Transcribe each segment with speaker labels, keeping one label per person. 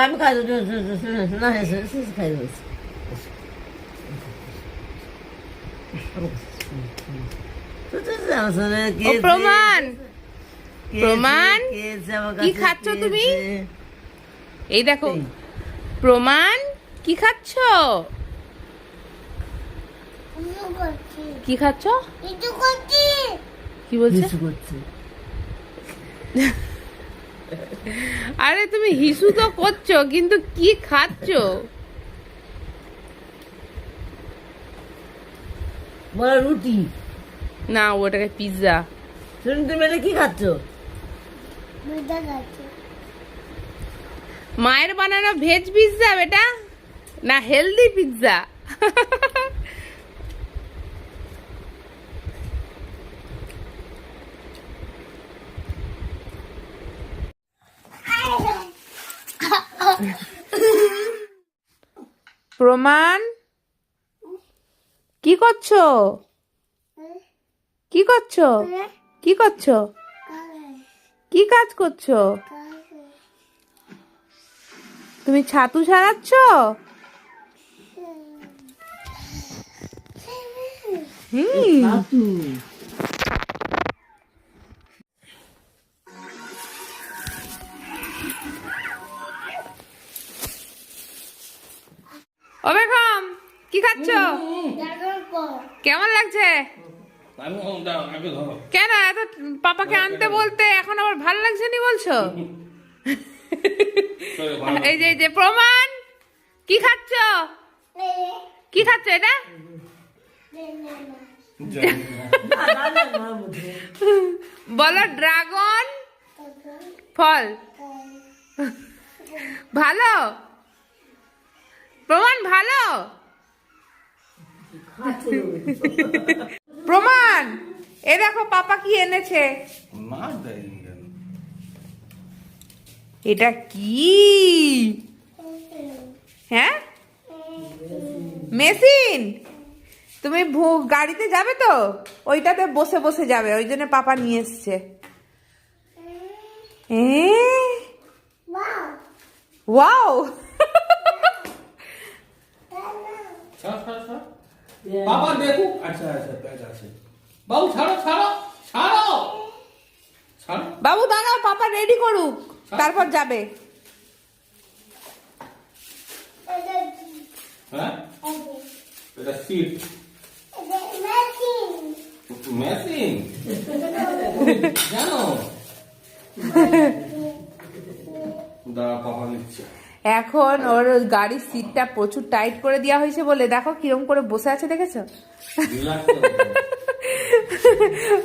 Speaker 1: আমি খাই না খাই বলছি
Speaker 2: প্রমাণ প্রমাণ কি খাচ্ছ তুমি? এই দেখো প্রমাণ কি খাচ্ছ? কি খাচ্ছ? কি বলছে? আরে তুমি হিসু তো করছো কিন্তু কি খাচ্ছ?
Speaker 1: বলো রুটি
Speaker 2: না, ওটাকে পিৎজা।
Speaker 1: তুমি এটা কি খাচ্ছ?
Speaker 2: মায়ের বানানো ভেজ পিৎজা বেটা, না হেলদি পিৎজা? প্রমাণ কি করছো? কি করছো? কি করছো? কি কাজ করছো? তুমি ছাতু সারাচ্ছ? ও বেগম কি খাচ্ছ? কেমন লাগছে? কেন এত পাপাকে আনতে বলতে এখন আবার ভালো লাগছে নি বলছো? এই যে প্রমাণ কি খাচ্ছ? কি খাচ্ছ এটা? বলো ড্রাগন ফল। ভালো প্রমাণ, ভালো প্রমাণ। এ দেখো পাপা কি এনেছে। এটা কি? হ্যাঁ মেশিন। তুমি গাড়িতে যাবে তো ওইটাতে বসে বসে যাবে, ওই জন্য পাপা নিয়ে এসছে। ওয়াও
Speaker 3: বাবা দেখো। আচ্ছা আচ্ছা আছে বাবু, ছাড়ো ছাড়ো ছাড়ো ছাড়ো।
Speaker 2: বাবু দাঁড়াও, পাপা রেডি করুক তারপর যাবে।
Speaker 3: হ্যাঁ এটা সিট মেশিন জানো? দাঁড়া পাপা নিচ্ছে।
Speaker 2: এখন ওর গাড়ির সিটটা প্রচুর টাইট করে দেওয়া হয়েছে বলে দেখো কিরম করে বসে আছে, দেখেছো?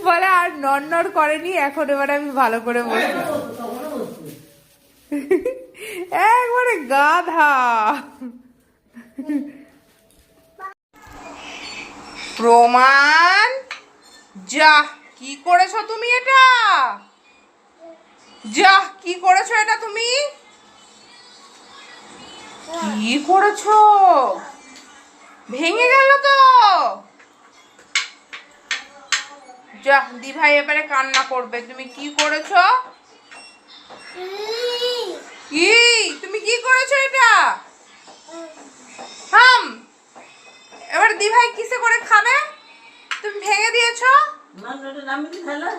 Speaker 2: বলে আর নড় করেনি, এখন এবার আমি ভালো করে বসে একবারে গাধা। প্রমাণ যা কি করেছো তুমি এটা? যা কি করেছো এটা তুমি? কি করেছো? ভেঙে গেল তো। যা দি ভাই এবারে কান্না করবে। তুমি কি করেছো? কি তুমি কি করেছো এটা? হাম এবার দি ভাই কিসে করে খাবে? তুমি ভেঙে দিয়েছো।
Speaker 1: না, নামি কি খালা?